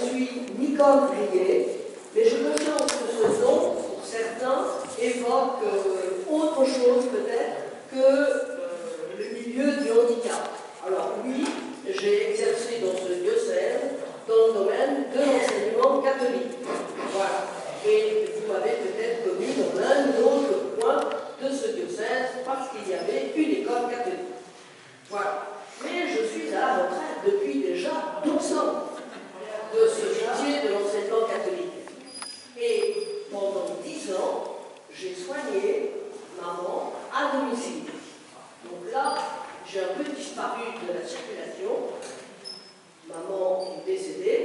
suis Nicole Brier, mais je me sens que ce nom, pour certains, évoque autre chose peut-être que le milieu du handicap. Alors oui, j'ai exercé dans ce diocèse dans le domaine de l'enseignement catholique. Voilà. Et vous m'avez peut-être connu dans l'un ou l'autre coin de ce diocèse parce qu'il y avait une école catholique. Voilà. Mais je suis à la retraite depuis déjà 12 ans de ce métier de l'enseignement catholique. Et pendant 10 ans, j'ai soigné maman à domicile. Donc là, j'ai un peu disparu de la circulation. Maman est décédée.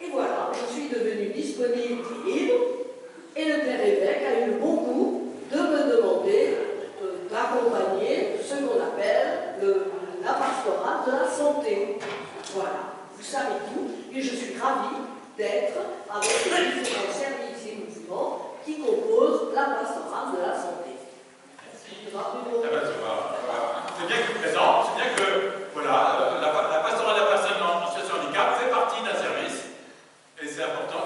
Et voilà, je suis devenue disponible et libre. Et le père évêque a eu le bon goût de me demander d'accompagner ce qu'on appelle la pastorale de la santé. Voilà, vous savez tout. Et je suis ravie d'être avec les différents services et mouvements qui composent la pastorale de la santé. C'est bien que tu présentes, c'est bien que voilà, la pastorale de la personne en situation de handicap fait partie d'un service. Et c'est important,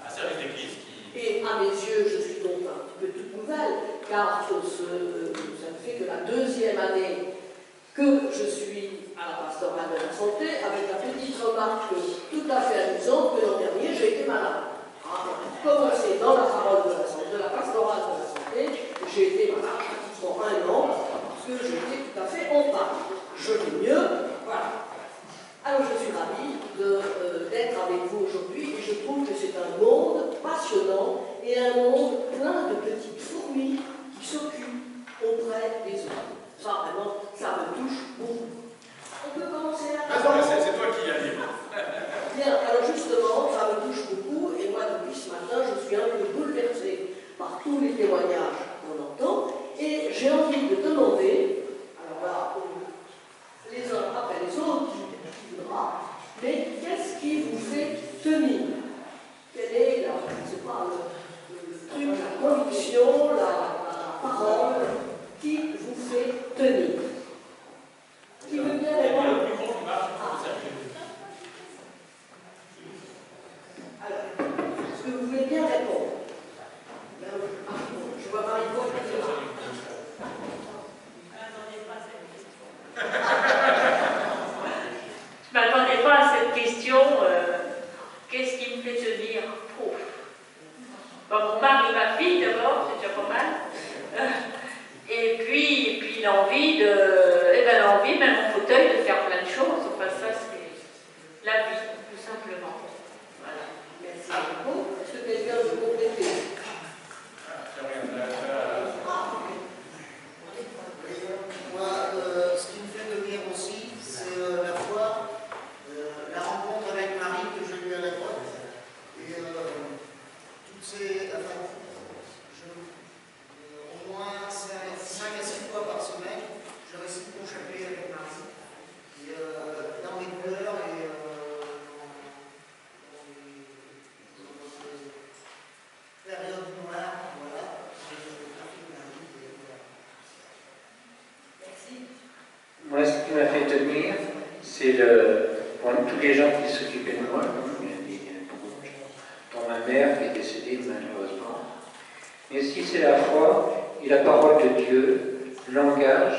un service d'église qui... Et à mes yeux, je suis donc un petit peu toute nouvelle, car ça ne fait que la deuxième année que je suis à la pastorale de la santé, avec la petite remarque tout à fait amusante que l'an dernier, j'ai été malade. Pour commencer dans la parole de la santé, de la pastorale de la santé, j'ai été malade pratiquement 1 an, parce que j'étais tout à fait en panne. Je vais mieux, voilà. Alors je suis ravie d'être avec vous aujourd'hui et je trouve que c'est un monde passionnant et un monde plein de petites fourmis qui s'occupent auprès des autres. Ça vraiment, ça me touche beaucoup. On peut commencer à... C'est toi qui y as dit. Bien, alors justement, ça me touche beaucoup et moi depuis ce matin, je suis un peu bouleversée par tous les témoignages qu'on entend et j'ai envie de demander, alors là, les uns après les autres, mais qu'est-ce qui vous fait tenir? Quel est je sais pas, le truc, la conviction, la parole qui vous fait tenir? Qui veut bien répondre? Alors, est-ce que vous voulez bien répondre? Je vois Marie-Paul qui est là. Je ne m'attendais pas à cette question. Qu'est-ce qui me fait tenir? Bon, mon mari, ma fille d'abord, c'est déjà pas mal. Et puis l'envie l'envie, même en fauteuil, de faire plein de choses. Enfin, ça, c'est la vie, tout simplement. Voilà. Merci beaucoup. Est-ce que quelqu'un veut compléter? Moi, ce qui me fait tenir aussi, c'est la foi, la rencontre avec Marie que j'ai eue à la grotte. Et toutes ces. Enfin, au moins 5 à 6 fois par semaine, je récite mon chapelet avec Marie. Et dans mes pleurs et dans les périodes noires, voilà, je trafique Marie. Merci. Moi, ce qui m'a fait tenir, c'est tous les gens qui s'occupaient de moi, comme bien dit beaucoup de gens, dont ma mère qui est décédée malheureusement. Mais si c'est la foi et la parole de Dieu, le langage,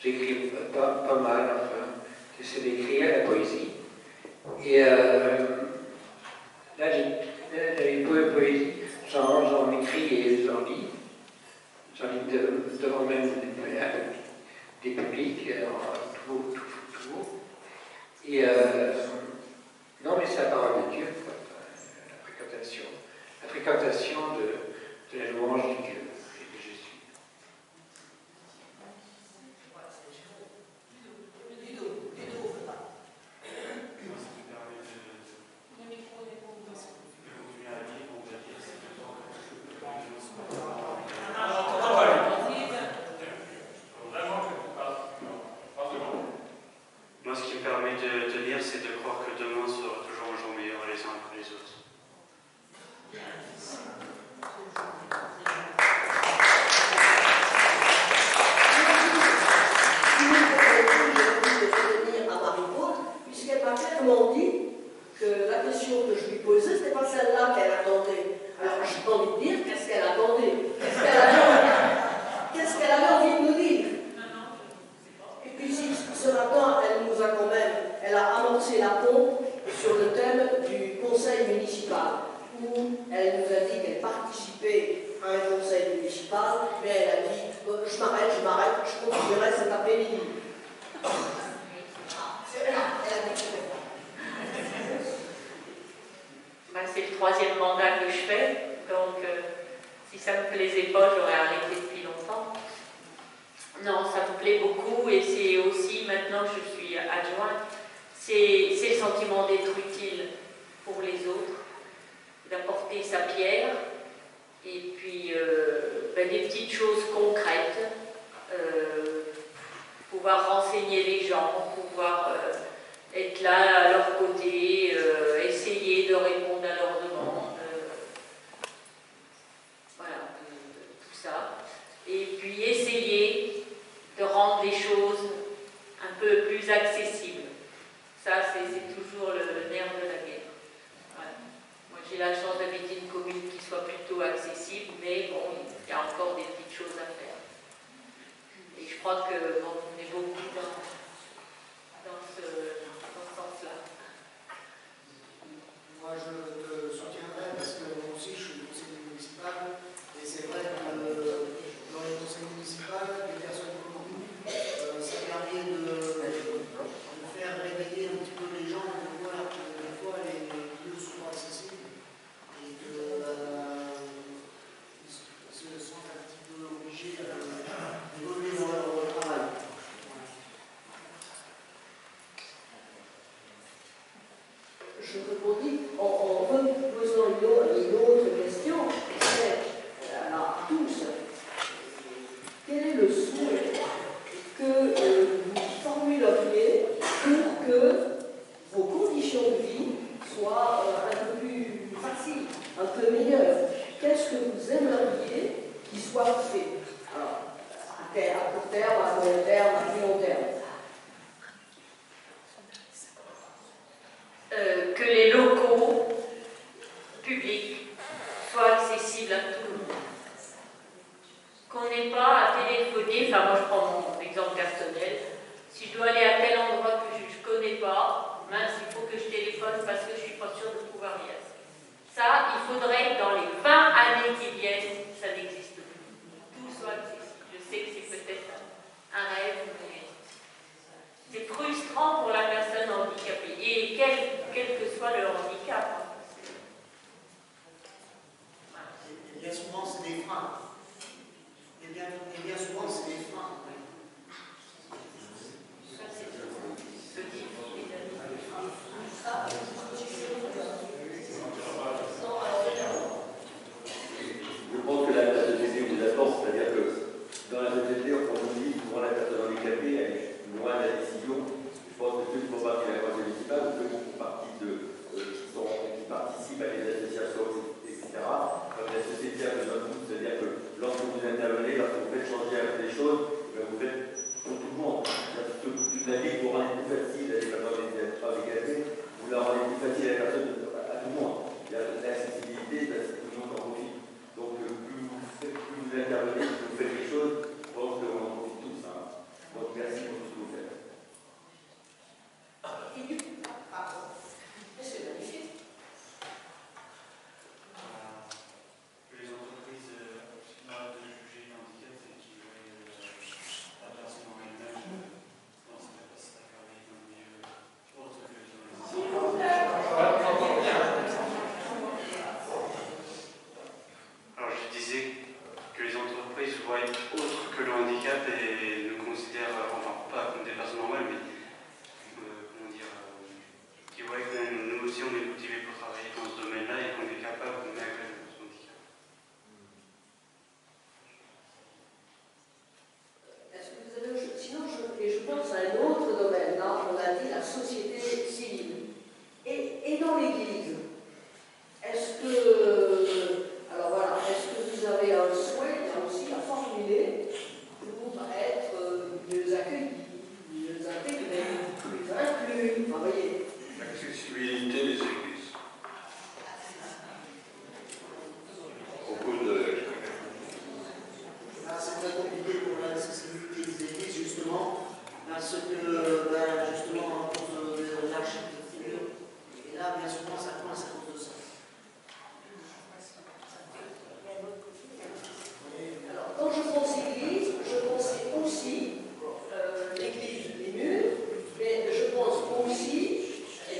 j'écris pas mal, enfin, j'essaie d'écrire la poésie. Et là, j'ai une poésie, j'en écris et j'en lis. J'en lis devant même des publics, tout. Et non, mais c'est la parole de Dieu, quoi, la fréquentation de la louange de Dieu et de Jésus. Moi, ce qui me permet de tenir, c'est de croire que demain sera toujours un jour meilleur les uns après les autres. que la question que je lui posais, ce n'était pas celle-là qu'elle attendait. Alors j'ai envie de dire, qu'est-ce qu'elle attendait? Qu'est-ce qu'elle avait envie de nous dire? Et puis si, ce matin, elle nous a quand même, elle a amorcé la pompe sur le thème du conseil municipal, où elle nous a dit qu'elle participait à un conseil municipal, mais elle a dit, je m'arrête, je continuerai cet après-midi. Ben, c'est le 3e mandat que je fais, donc si ça ne me plaisait pas, j'aurais arrêté depuis longtemps. Non, ça me plaît beaucoup et c'est aussi, maintenant que je suis adjointe, c'est le sentiment d'être utile pour les autres, d'apporter sa pierre et puis ben, des petites choses concrètes, pouvoir renseigner les gens, pouvoir être là à leur côté, essayer de répondre à leurs demandes, voilà, tout ça. Et puis essayer de rendre les choses un peu plus accessibles. Ça, c'est toujours le nerf de la guerre. Voilà. Moi, j'ai la chance d'habiter une commune qui soit plutôt accessible, mais bon, il y a encore des petites choses à faire. Et je crois que bon, on est beaucoup dans ce sens-là. Moi, je te soutiendrai parce que moi aussi, je suis conseiller municipal et c'est vrai que dans les conseils municipaux, les personnes communes, ça permet de faire réveiller un petit peu les gens, de voir que des fois les lieux sont pas accessibles et que se sentent un petit peu obligés d'évoluer dans leur travail. Je répondis en reposant une autre question, c'est à tous, quel est le souhait que vous formuleriez pour que vos conditions de vie soient un peu plus faciles, un peu meilleures? Qu'est-ce que vous aimeriez qu'il soit fait? Alors, à court terme, à moyen terme, à plus long terme. Que les locaux publics soient accessibles à tout le monde. Qu'on n'ait pas à téléphoner, enfin moi je prends mon exemple personnel, si je dois aller à tel endroit que je ne connais pas, mince, il faut que je téléphone parce que je ne suis pas sûre de pouvoir y aller. Ça, il faudrait que dans les 20 années qui viennent, ça n'existe plus. Tout soit accessible. Je sais que c'est peut-être un rêve, mais c'est frustrant pour la personne handicapée. Et quel que soit le handicap. Et bien souvent, c'est des freins. Et bien souvent, c'est des freins. Ça, c'est ce que disent les amis. Je pense que la société vous apporte, c'est-à-dire que dans la société, on nous dit souvent la personne handicapée est loin de la décision. Je pense que ceux qui font partie de la conseil municipal ou ceux qui font partie de qui sont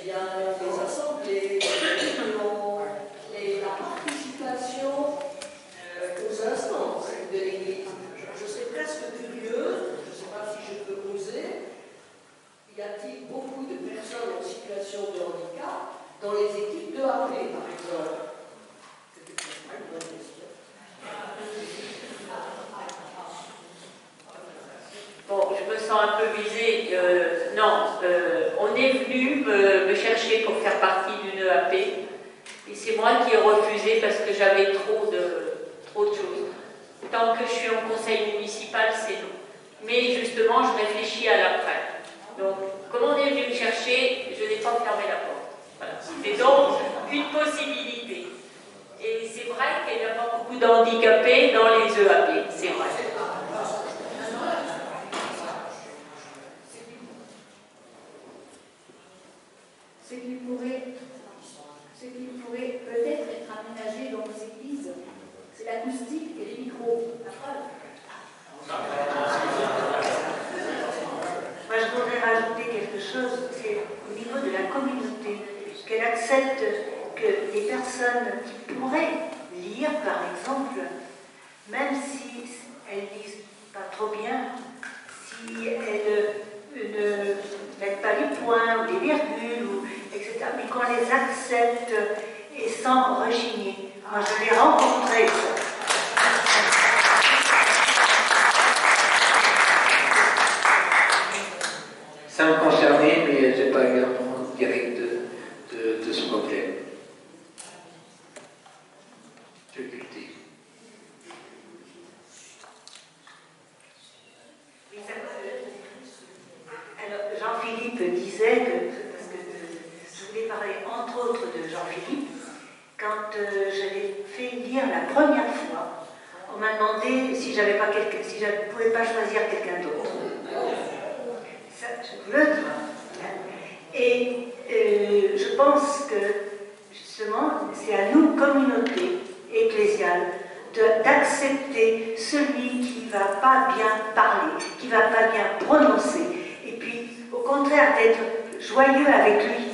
bien, les assemblées, la participation aux instances de l'Église. Je serais presque curieuse, je ne sais pas si je peux oser, y a-t-il beaucoup de personnes en situation de handicap dans les équipes de AP, par exemple? C'est peut-être une bonne question. Bon, je me sens un peu visée. Non, on est venu me chercher pour faire partie d'une EAP. Et c'est moi qui ai refusé parce que j'avais trop de choses. Tant que je suis en conseil municipal, c'est non. Mais justement, je réfléchis à l'après. Donc, comme on est venu me chercher, je n'ai pas fermé la porte. Voilà. C'est donc une possibilité. Et c'est vrai qu'il n'y a pas beaucoup d'handicapés dans les EAP, c'est vrai. Ce qui pourrait peut-être être aménagé dans nos églises, c'est l'acoustique et les micros. La preuve. Moi, je voudrais rajouter quelque chose, c'est au niveau de la communauté, qu'elle accepte que les personnes qui pourraient lire, par exemple, même si elles ne lisent pas trop bien, si elles ne mettent pas les points ou les virgules, etc., mais qu'on les accepte et sans rechigner. Moi, je l'ai rencontré, ça. Ça me concernait, mais je n'ai pas également direct de ce problème. Je cultive. Alors, Jean-Philippe disait que, parce que je voulais parler entre autres de Jean-Philippe, quand je l'ai fait lire la première fois, on m'a demandé si je ne pouvais pas choisir quelqu'un d'autre. Ça, je vous le dis. Et je pense que, justement, c'est à nous, communauté ecclésiale, d'accepter celui qui ne va pas bien parler, qui ne va pas bien prononcer, et puis, au contraire, d'être joyeux avec lui